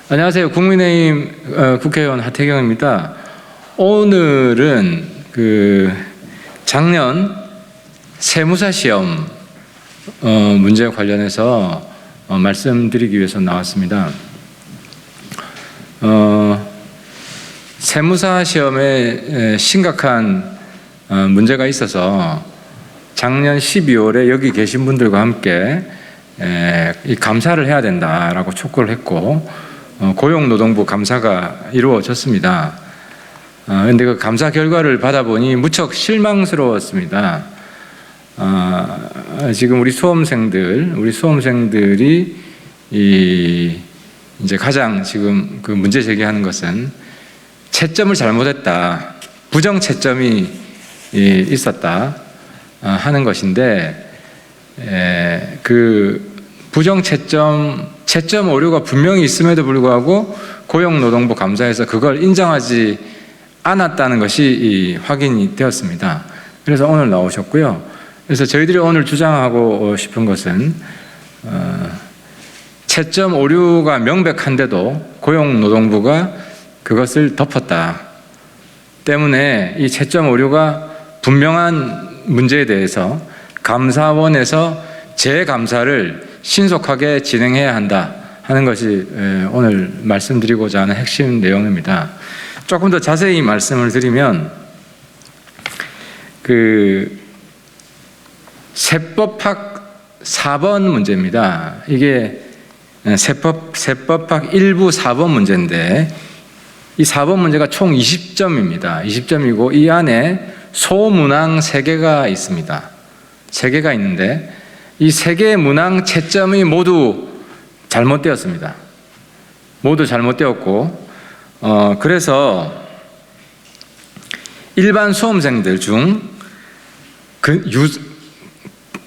안녕하세요. 국민의힘 국회의원 하태경입니다. 오늘은 작년 세무사 시험 문제 관련해서 말씀드리기 위해서 나왔습니다. 세무사 시험에 심각한 문제가 있어서 작년 12월에 여기 계신 분들과 함께 이 감사를 해야 된다라고 촉구를 했고 고용노동부 감사가 이루어졌습니다. 그런데 그 감사 결과를 받아보니 무척 실망스러웠습니다. 지금 우리 수험생들이 이제 가장 지금 그 문제 제기하는 것은 채점을 잘못했다, 부정 채점이 있었다 하는 것인데, 그 부정 채점 오류가 분명히 있음에도 불구하고 고용노동부 감사에서 그걸 인정하지 않았다는 것이 확인이 되었습니다. 그래서 오늘 나오셨고요. 그래서 저희들이 오늘 주장하고 싶은 것은 채점 오류가 명백한데도 고용노동부가 그것을 덮었다 때문에 이 채점 오류가 분명한 문제에 대해서 감사원에서 재감사를 신속하게 진행해야 한다 하는 것이 오늘 말씀드리고자 하는 핵심 내용입니다. 조금 더 자세히 말씀을 드리면 세법학 4번 문제입니다. 이게 세법학 1부 4번 문제인데 이 4번 문제가 총 20점입니다. 20점이고 이 안에 소문항 3개가 있습니다. 3개가 있는데 이 3개의 문항 채점이 모두 잘못되었습니다. 모두 잘못되었고 그래서 일반 수험생들 중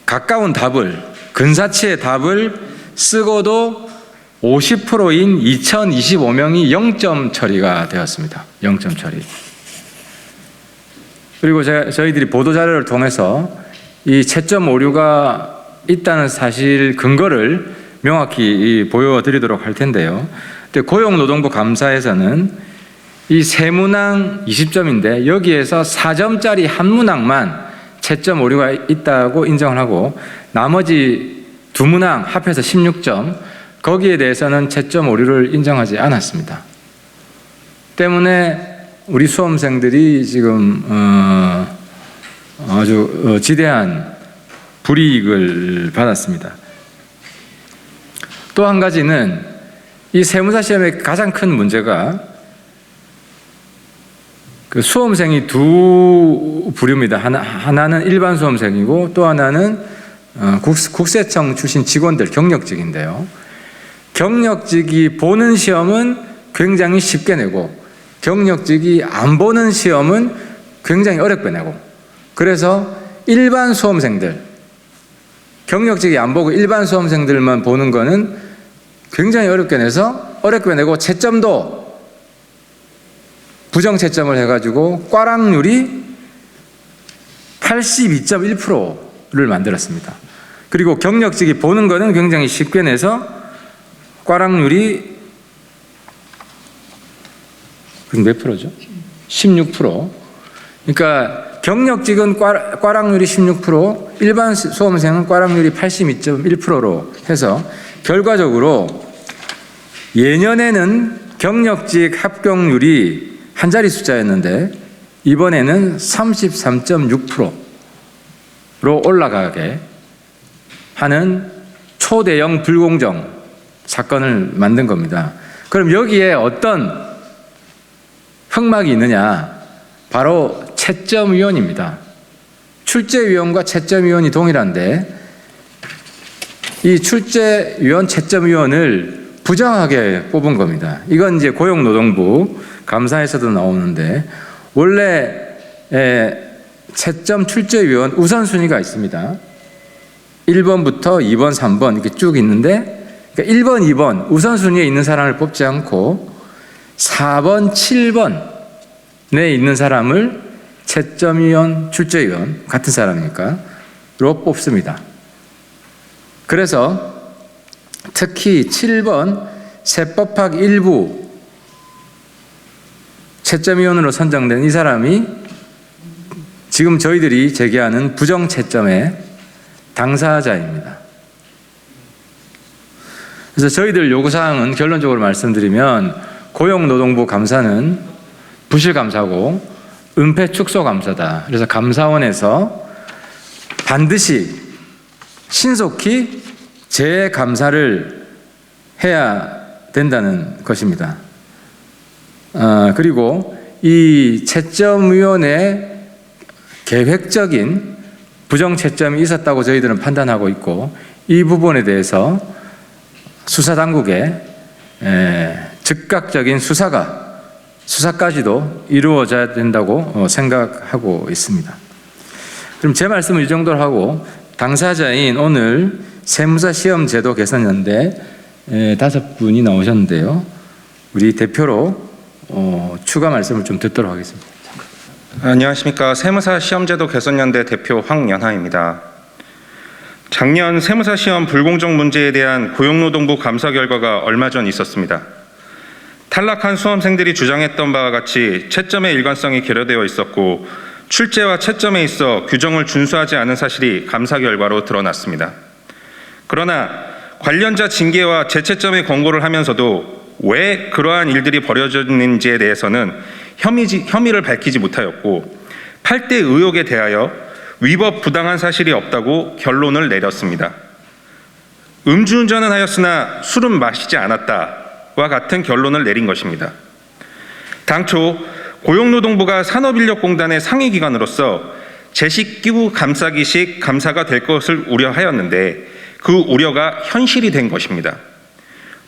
가까운 답을, 근사치의 답을 쓰고도 50%인 2025명이 0점 처리가 되었습니다. 0점 처리. 그리고 저희들이 보도자료를 통해서 이 채점 오류가 있다는 사실 근거를 명확히 보여드리도록 할 텐데요. 고용노동부 감사에서는 이 세 문항 20점인데 여기에서 4점짜리 한 문항만 채점 오류가 있다고 인정을 하고 나머지 두 문항 합해서 16점 거기에 대해서는 채점 오류를 인정하지 않았습니다. 때문에 우리 수험생들이 지금 아주 지대한 불이익을 받았습니다. 또 한 가지는 이 세무사 시험의 가장 큰 문제가 그 수험생이 두 부류입니다. 하나는 일반 수험생이고 또 하나는 국세청 출신 직원들, 경력직인데요. 경력직이 보는 시험은 굉장히 쉽게 내고 경력직이 안 보는 시험은 굉장히 어렵게 내고 그래서 일반 수험생들, 경력직이 안 보고 일반 수험생들만 보는 거는 굉장히 어렵게 내고 채점도 부정 채점을 해가지고 꽈락률이 82.1%를 만들었습니다. 그리고 경력직이 보는 거는 굉장히 쉽게 내서 꽈락률이 몇 프로죠? 16%. 그러니까 경력직은 꽈락률이 16%, 일반 수험생은 꽈락률이 82.1%로 해서 결과적으로 예년에는 경력직 합격률이 한 자리 숫자였는데 이번에는 33.6%로 올라가게 하는 초대형 불공정 사건을 만든 겁니다. 그럼 여기에 어떤 흑막이 있느냐? 바로 채점위원입니다. 출제위원과 채점위원이 동일한데 이 출제위원, 채점위원을 부정하게 뽑은 겁니다. 이건 이제 고용노동부 감사에서도 나오는데 원래 채점 출제위원 우선순위가 있습니다. 1번부터 2번, 3번 이렇게 쭉 있는데 그러니까 1번, 2번 우선순위에 있는 사람을 뽑지 않고 4번, 7번에 있는 사람을 채점위원, 출제위원 같은 사람이니까로 뽑습니다. 그래서 특히 7번 세법학 일부 채점위원으로 선정된 이 사람이 지금 저희들이 제기하는 부정채점의 당사자입니다. 그래서 저희들 요구사항은 결론적으로 말씀드리면 고용노동부 감사는 부실감사고 은폐축소감사다. 그래서 감사원에서 반드시 신속히 재감사를 해야 된다는 것입니다. 그리고 이 채점위원회 계획적인 부정채점이 있었다고 저희들은 판단하고 있고, 이 부분에 대해서 수사당국의 즉각적인 수사까지도 이루어져야 된다고 생각하고 있습니다. 그럼 제 말씀을 이 정도로 하고, 당사자인 오늘 세무사 시험제도 개선연대 5분이 나오셨는데요. 우리 대표로 추가 말씀을 좀 듣도록 하겠습니다. 안녕하십니까. 세무사 시험제도 개선연대 대표 황연하입니다. 작년 세무사 시험 불공정 문제에 대한 고용노동부 감사 결과가 얼마 전 있었습니다. 탈락한 수험생들이 주장했던 바와 같이 채점의 일관성이 결여되어 있었고, 출제와 채점에 있어 규정을 준수하지 않은 사실이 감사 결과로 드러났습니다. 그러나 관련자 징계와 재채점의 권고를 하면서도 왜 그러한 일들이 벌어졌는지에 대해서는 혐의를 밝히지 못하였고, 8대 의혹에 대하여 위법 부당한 사실이 없다고 결론을 내렸습니다. 음주운전은 하였으나 술은 마시지 않았다와 같은 결론을 내린 것입니다. 당초 고용노동부가 산업인력공단의 상위기관으로서 제식기구 감싸기식 감사가 될 것을 우려하였는데, 그 우려가 현실이 된 것입니다.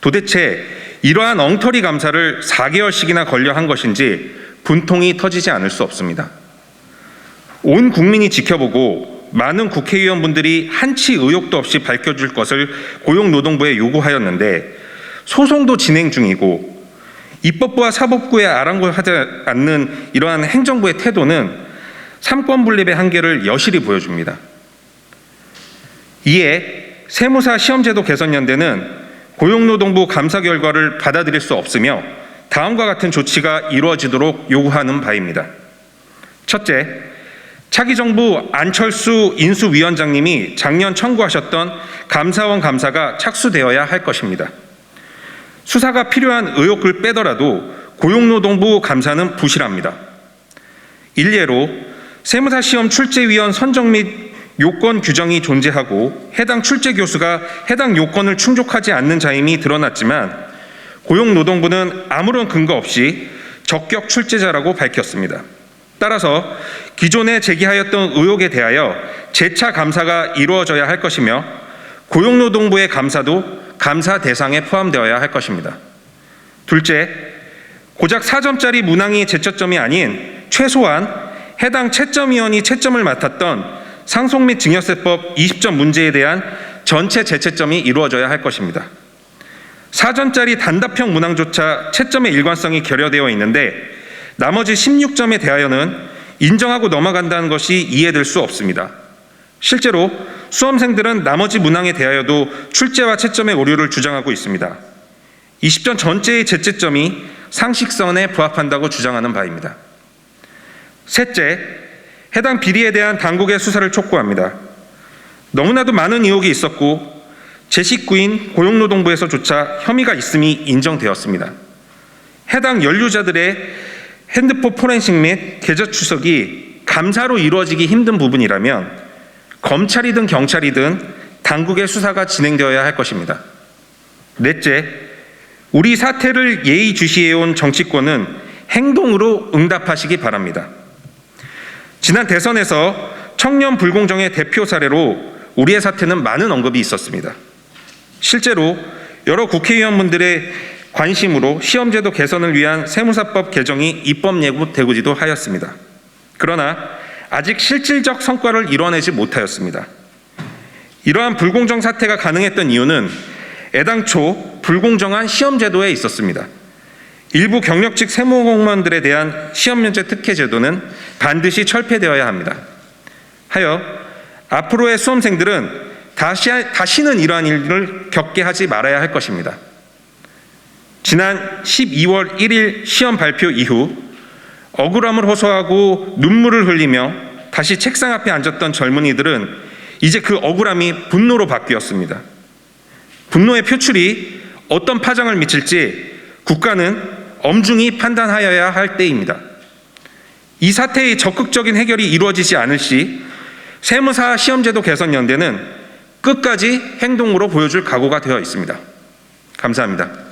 도대체 이러한 엉터리 감사를 4개월씩이나 걸려 한 것인지 분통이 터지지 않을 수 없습니다. 온 국민이 지켜보고 많은 국회의원분들이 한치 의혹도 없이 밝혀줄 것을 고용노동부에 요구하였는데, 소송도 진행 중이고 입법부와 사법부에 아랑곳하지 않는 이러한 행정부의 태도는 삼권 분립의 한계를 여실히 보여줍니다. 이에 세무사 시험제도 개선연대는 고용노동부 감사 결과를 받아들일 수 없으며 다음과 같은 조치가 이루어지도록 요구하는 바입니다. 첫째, 차기 정부 안철수 인수위원장님이 작년 청구하셨던 감사원 감사가 착수되어야 할 것입니다. 수사가 필요한 의혹을 빼더라도 고용노동부 감사는 부실합니다. 일례로 세무사 시험 출제위원 선정 및 요건 규정이 존재하고 해당 출제 교수가 해당 요건을 충족하지 않는 자임이 드러났지만, 고용노동부는 아무런 근거 없이 적격 출제자라고 밝혔습니다. 따라서 기존에 제기하였던 의혹에 대하여 재차 감사가 이루어져야 할 것이며, 고용노동부의 감사도 감사 대상에 포함되어야 할 것입니다. 둘째, 고작 4점짜리 문항이 제초점이 아닌 최소한 해당 채점위원이 채점을 맡았던 상속 및 증여세법 20점 문제에 대한 전체 재채점이 이루어져야 할 것입니다. 4점짜리 단답형 문항조차 채점의 일관성이 결여되어 있는데, 나머지 16점에 대하여는 인정하고 넘어간다는 것이 이해될 수 없습니다. 실제로 수험생들은 나머지 문항에 대하여도 출제와 채점의 오류를 주장하고 있습니다. 20점 전체의 재채점이 상식선에 부합한다고 주장하는 바입니다. 셋째, 해당 비리에 대한 당국의 수사를 촉구합니다. 너무나도 많은 의혹이 있었고 제19인 고용노동부에서조차 혐의가 있음이 인정되었습니다. 해당 연루자들의 핸드폰 포렌식 및 계좌 추적이 감사로 이루어지기 힘든 부분이라면 검찰이든 경찰이든 당국의 수사가 진행되어야 할 것입니다. 넷째, 우리 사태를 예의주시해온 정치권은 행동으로 응답하시기 바랍니다. 지난 대선에서 청년 불공정의 대표 사례로 우리의 사태는 많은 언급이 있었습니다. 실제로 여러 국회의원분들의 관심으로 시험제도 개선을 위한 세무사법 개정이 입법 예고되고지도 하였습니다. 그러나 아직 실질적 성과를 이뤄내지 못하였습니다. 이러한 불공정 사태가 가능했던 이유는 애당초 불공정한 시험제도에 있었습니다. 일부 경력직 세무공무원들에 대한 시험면제 특혜 제도는 반드시 철폐되어야 합니다. 하여 앞으로의 수험생들은 다시는 이러한 일을 겪게 하지 말아야 할 것입니다. 지난 12월 1일 시험 발표 이후 억울함을 호소하고 눈물을 흘리며 다시 책상 앞에 앉았던 젊은이들은 이제 그 억울함이 분노로 바뀌었습니다. 분노의 표출이 어떤 파장을 미칠지 국가는 엄중히 판단하여야 할 때입니다. 이 사태의 적극적인 해결이 이루어지지 않을 시 세무사 시험제도 개선연대는 끝까지 행동으로 보여줄 각오가 되어 있습니다. 감사합니다.